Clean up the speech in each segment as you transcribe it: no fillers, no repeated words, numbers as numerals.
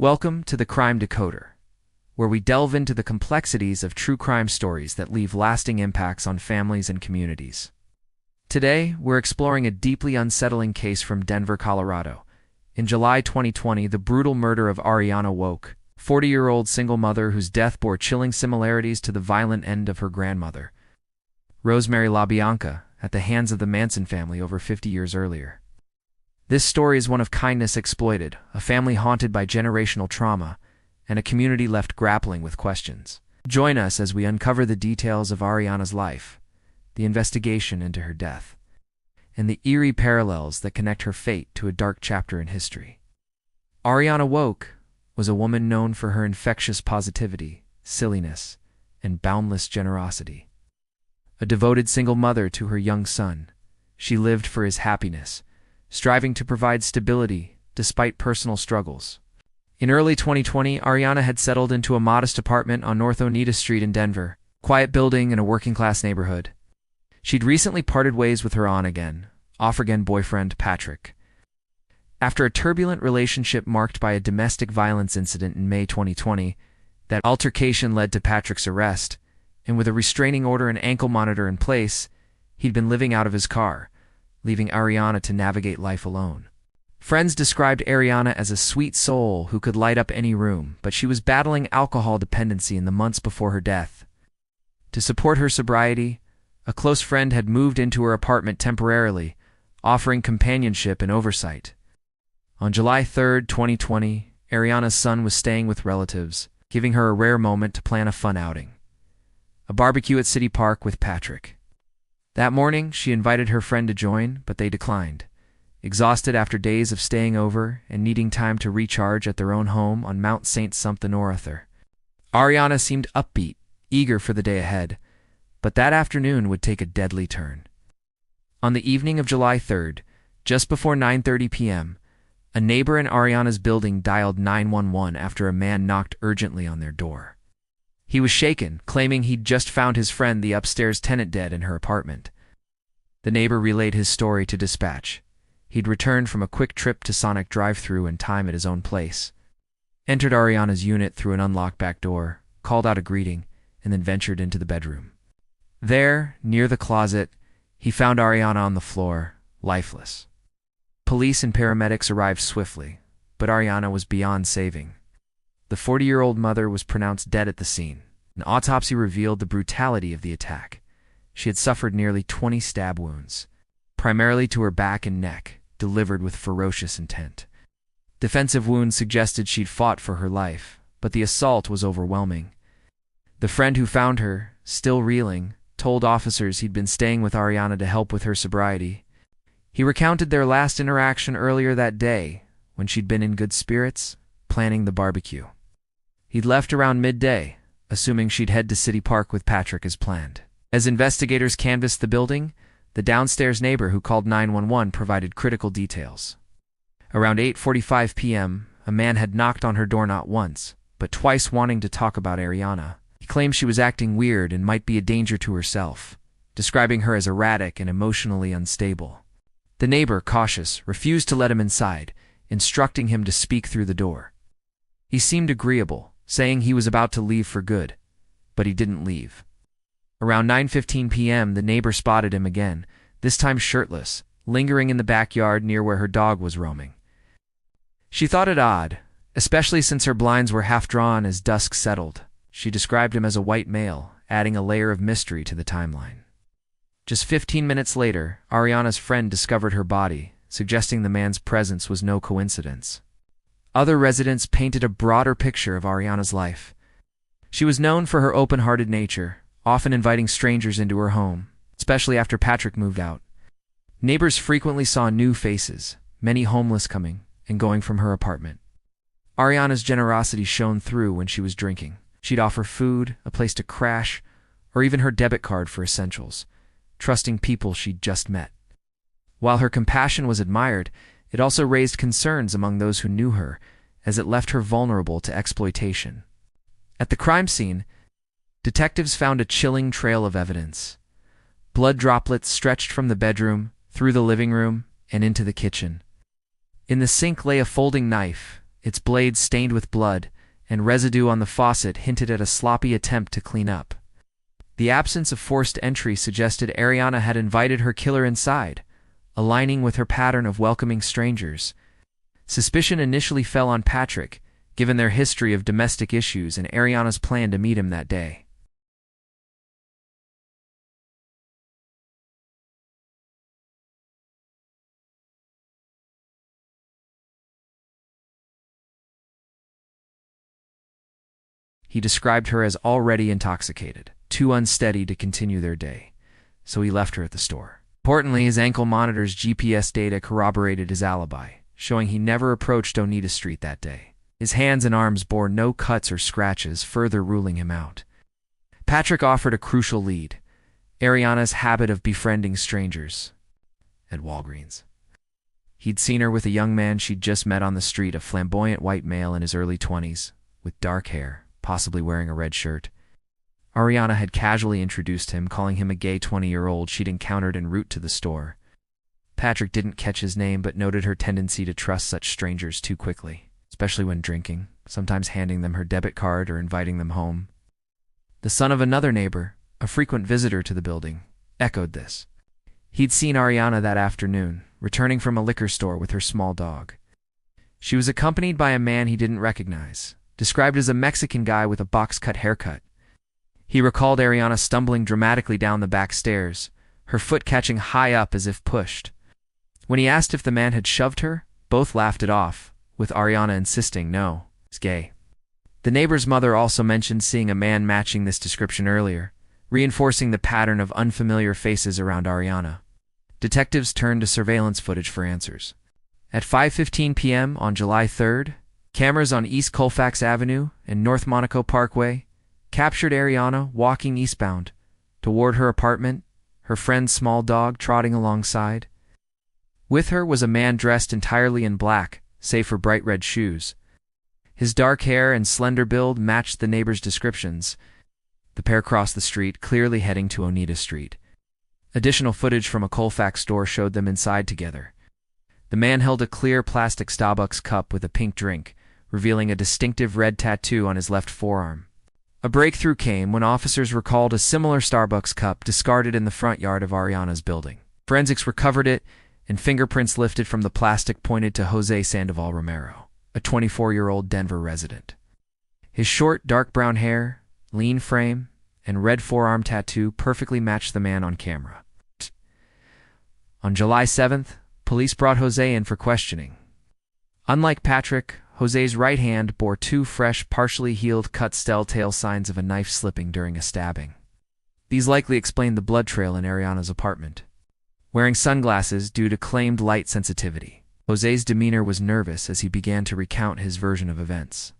Welcome to the Crime Decoder, where we delve into the complexities of true crime stories that leave lasting impacts on families and communities. Today, we're exploring a deeply unsettling case from Denver, Colorado. In July 2020, the brutal murder of Ariana Wolk, 40-year-old single mother whose death bore chilling similarities to the violent end of her grandmother, Rosemary LaBianca, at the hands of the Manson family over 50 years earlier. This story is one of kindness exploited, a family haunted by generational trauma, and a community left grappling with questions. Join us as we uncover the details of Ariana's life, the investigation into her death, and the eerie parallels that connect her fate to a dark chapter in history. Ariana Wolk was a woman known for her infectious positivity, silliness, and boundless generosity. A devoted single mother to her young son, she lived for his happiness, striving to provide stability despite personal struggles. In early 2020, Ariana had settled into a modest apartment on North Oneida Street in Denver, a quiet building in a working-class neighborhood. She'd recently parted ways with her on-again, off-again boyfriend, Patrick. After a turbulent relationship marked by a domestic violence incident in May 2020, that altercation led to Patrick's arrest, and with a restraining order and ankle monitor in place, he'd been living out of his car, leaving Ariana to navigate life alone. Friends described Ariana as a sweet soul who could light up any room, but she was battling alcohol dependency in the months before her death. To support her sobriety, a close friend had moved into her apartment temporarily, offering companionship and oversight. On July 3, 2020, Ariana's son was staying with relatives, giving her a rare moment to plan a fun outing: a barbecue at City Park with Patrick. That morning, she invited her friend to join, but they declined, exhausted after days of staying over and needing time to recharge at their own home on Mount St. Something Orather. Ariana seemed upbeat, eager for the day ahead, but that afternoon would take a deadly turn. On the evening of July 3rd, just before 9:30 p.m., a neighbor in Ariana's building dialed 911 after a man knocked urgently on their door. He was shaken, claiming he'd just found his friend, the upstairs tenant, dead in her apartment. The neighbor relayed his story to dispatch. He'd returned from a quick trip to Sonic drive-thru and time at his own place, entered Ariana's unit through an unlocked back door, called out a greeting, and then ventured into the bedroom. There, near the closet, he found Ariana on the floor, lifeless. Police and paramedics arrived swiftly, but Ariana was beyond saving. The 40-year-old mother was pronounced dead at the scene. An autopsy revealed the brutality of the attack. She had suffered nearly 20 stab wounds, primarily to her back and neck, delivered with ferocious intent. Defensive wounds suggested she'd fought for her life, but the assault was overwhelming. The friend who found her, still reeling, told officers he'd been staying with Ariana to help with her sobriety. He recounted their last interaction earlier that day, when she'd been in good spirits, planning the barbecue. He'd left around midday, assuming she'd head to City Park with Patrick as planned. As investigators canvassed the building, the downstairs neighbor who called 911 provided critical details. Around 8:45 p.m., a man had knocked on her door not once, but twice, wanting to talk about Ariana. He claimed she was acting weird and might be a danger to herself, describing her as erratic and emotionally unstable. The neighbor, cautious, refused to let him inside, instructing him to speak through the door. He seemed agreeable, saying he was about to leave for good, but he didn't leave. Around 9:15 p.m., the neighbor spotted him again, this time shirtless, lingering in the backyard near where her dog was roaming. She thought it odd, especially since her blinds were half drawn as dusk settled. She described him as a white male, adding a layer of mystery to the timeline. Just 15 minutes later, Ariana's friend discovered her body, suggesting the man's presence was no coincidence. Other residents painted a broader picture of Ariana's life. She was known for her open-hearted nature, often inviting strangers into her home, especially after Patrick moved out. Neighbors frequently saw new faces, many homeless coming and going from her apartment. Ariana's generosity shone through when she was drinking. She'd offer food, a place to crash, or even her debit card for essentials, trusting people she'd just met. While her compassion was admired, it also raised concerns among those who knew her, as it left her vulnerable to exploitation. At the crime scene, detectives found a chilling trail of evidence. Blood droplets stretched from the bedroom, through the living room, and into the kitchen. In the sink lay a folding knife, its blades stained with blood, and residue on the faucet hinted at a sloppy attempt to clean up. The absence of forced entry suggested Ariana had invited her killer inside, aligning with her pattern of welcoming strangers. Suspicion initially fell on Patrick, given their history of domestic issues and Ariana's plan to meet him that day. He described her as already intoxicated, too unsteady to continue their day, so he left her at the store. Importantly, his ankle monitor's GPS data corroborated his alibi, showing he never approached Oneida Street that day. His hands and arms bore no cuts or scratches, further ruling him out. Patrick offered a crucial lead: Ariana's habit of befriending strangers at Walgreens. He'd seen her with a young man she'd just met on the street, a flamboyant white male in his early 20s, with dark hair, possibly wearing a red shirt. Ariana had casually introduced him, calling him a gay 20-year-old she'd encountered en route to the store. Patrick didn't catch his name, but noted her tendency to trust such strangers too quickly, especially when drinking, sometimes handing them her debit card or inviting them home. The son of another neighbor, a frequent visitor to the building, echoed this. He'd seen Ariana that afternoon, returning from a liquor store with her small dog. She was accompanied by a man he didn't recognize, described as a Mexican guy with a box-cut haircut. He recalled Ariana stumbling dramatically down the back stairs, her foot catching high up as if pushed. When he asked if the man had shoved her, both laughed it off, with Ariana insisting no, he's gay. The neighbor's mother also mentioned seeing a man matching this description earlier, reinforcing the pattern of unfamiliar faces around Ariana. Detectives turned to surveillance footage for answers. At 5:15 p.m. on July 3rd, cameras on East Colfax Avenue and North Monaco Parkway captured Ariana walking eastbound toward her apartment, her friend's small dog trotting alongside. With her was a man dressed entirely in black, save for bright red shoes. His dark hair and slender build matched the neighbor's descriptions. The pair crossed the street, clearly heading to Oneida Street. Additional footage from a Colfax store showed them inside together. The man held a clear plastic Starbucks cup with a pink drink, revealing a distinctive red tattoo on his left forearm. A breakthrough came when officers recalled a similar Starbucks cup discarded in the front yard of Ariana's building. Forensics recovered it, and fingerprints lifted from the plastic pointed to Jose Sandoval Romero, a 24-year-old Denver resident. His short, dark brown hair, lean frame, and red forearm tattoo perfectly matched the man on camera. On July 7th, police brought Jose in for questioning. Unlike Patrick, Jose's right hand bore two fresh, partially healed cuts, telltale signs of a knife slipping during a stabbing. These likely explained the blood trail in Ariana's apartment. Wearing sunglasses due to claimed light sensitivity, Jose's demeanor was nervous as he began to recount his version of events.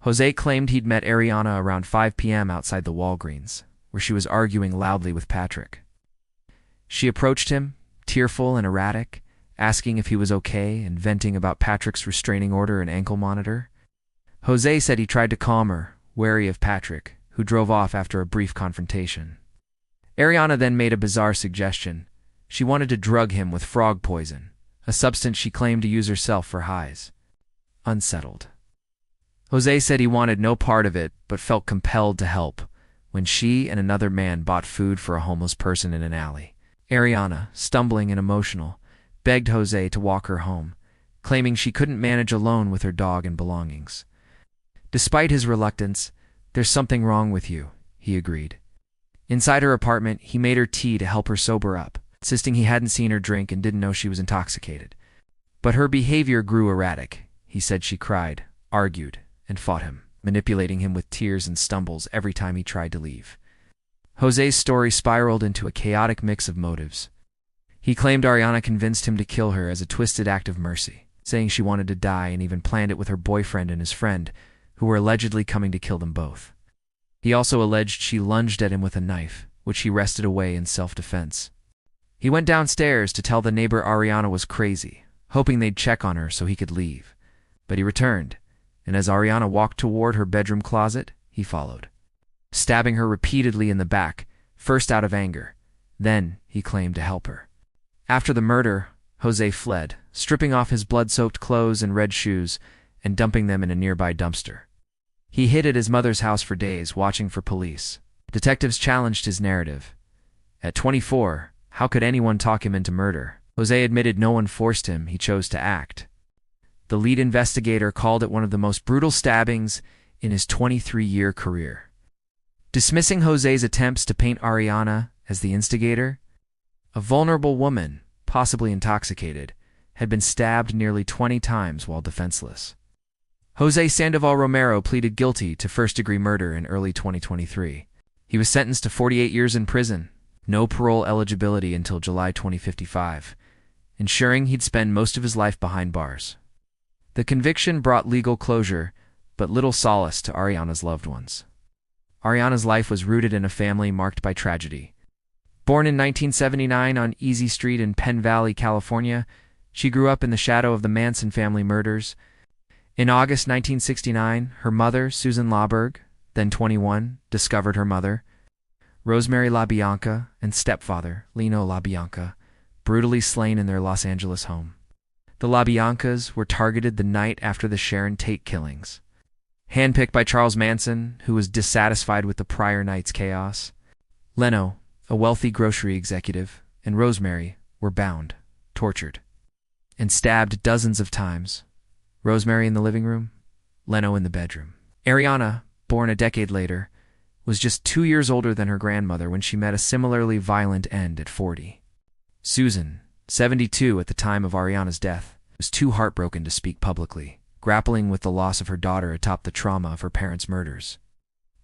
Jose claimed he'd met Ariana around 5 p.m. outside the Walgreens, where she was arguing loudly with Patrick. She approached him, tearful and erratic, asking if he was okay and venting about Patrick's restraining order and ankle monitor. Jose said he tried to calm her, wary of Patrick, who drove off after a brief confrontation. Ariana then made a bizarre suggestion. She wanted to drug him with frog poison, a substance she claimed to use herself for highs. Unsettled, Jose said he wanted no part of it but felt compelled to help when she and another man bought food for a homeless person in an alley. Ariana, stumbling and emotional, begged Jose to walk her home, claiming she couldn't manage alone with her dog and belongings. Despite his reluctance, "There's something wrong with you," he agreed. Inside her apartment, he made her tea to help her sober up, insisting he hadn't seen her drink and didn't know she was intoxicated. But her behavior grew erratic. He said she cried, argued, and fought him, manipulating him with tears and stumbles every time he tried to leave. Jose's story spiraled into a chaotic mix of motives. He claimed Ariana convinced him to kill her as a twisted act of mercy, saying she wanted to die, and even planned it with her boyfriend and his friend, who were allegedly coming to kill them both. He also alleged she lunged at him with a knife, which he wrested away in self-defense. He went downstairs to tell the neighbor Ariana was crazy, hoping they'd check on her so he could leave. But he returned, and as Ariana walked toward her bedroom closet, he followed, stabbing her repeatedly in the back, first out of anger. Then he claimed to help her. After the murder, Jose fled, stripping off his blood-soaked clothes and red shoes, and dumping them in a nearby dumpster. He hid at his mother's house for days, watching for police. Detectives challenged his narrative. At 24, how could anyone talk him into murder? Jose admitted no one forced him, he chose to act. The lead investigator called it one of the most brutal stabbings in his 23-year career. Dismissing Jose's attempts to paint Ariana as the instigator, a vulnerable woman, possibly intoxicated, had been stabbed nearly 20 times while defenseless. Jose Sandoval Romero pleaded guilty to first-degree murder in early 2023. He was sentenced to 48 years in prison, no parole eligibility until July 2055, ensuring he'd spend most of his life behind bars. The conviction brought legal closure, but little solace to Ariana's loved ones. Ariana's life was rooted in a family marked by tragedy. Born in 1979 on Easy Street in Penn Valley, California, she grew up in the shadow of the Manson family murders. In August 1969, her mother, Susan Lauberg, then 21, discovered her mother, Rosemary LaBianca, and stepfather, Lino LaBianca, brutally slain in their Los Angeles home. The LaBiancas were targeted the night after the Sharon Tate killings. Handpicked by Charles Manson, who was dissatisfied with the prior night's chaos, Leno, a wealthy grocery executive, and Rosemary were bound, tortured, and stabbed dozens of times. Rosemary in the living room, Leno in the bedroom. Ariana, born a decade later, was just 2 years older than her grandmother when she met a similarly violent end at 40. Susan, 72 at the time of Ariana's death, was too heartbroken to speak publicly, grappling with the loss of her daughter atop the trauma of her parents' murders.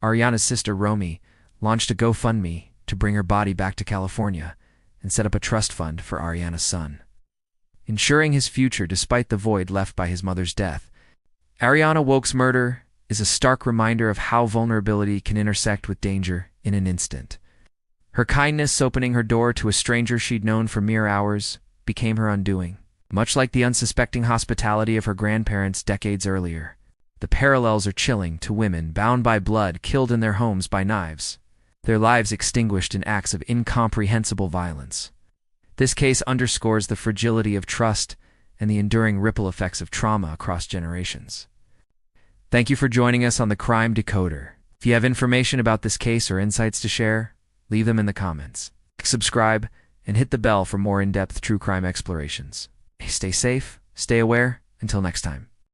Ariana's sister, Romy, launched a GoFundMe to bring her body back to California and set up a trust fund for Ariana's son. Ensuring his future despite the void left by his mother's death, Ariana Wolk's murder is a stark reminder of how vulnerability can intersect with danger in an instant. Her kindness opening her door to a stranger she'd known for mere hours became her undoing. Much like the unsuspecting hospitality of her grandparents decades earlier, the parallels are chilling to women bound by blood, killed in their homes by knives, their lives extinguished in acts of incomprehensible violence. This case underscores the fragility of trust and the enduring ripple effects of trauma across generations. Thank you for joining us on the Crime Decoder. If you have information about this case or insights to share, leave them in the comments. Subscribe and hit the bell for more in-depth true crime explorations. Stay safe, stay aware. Until next time.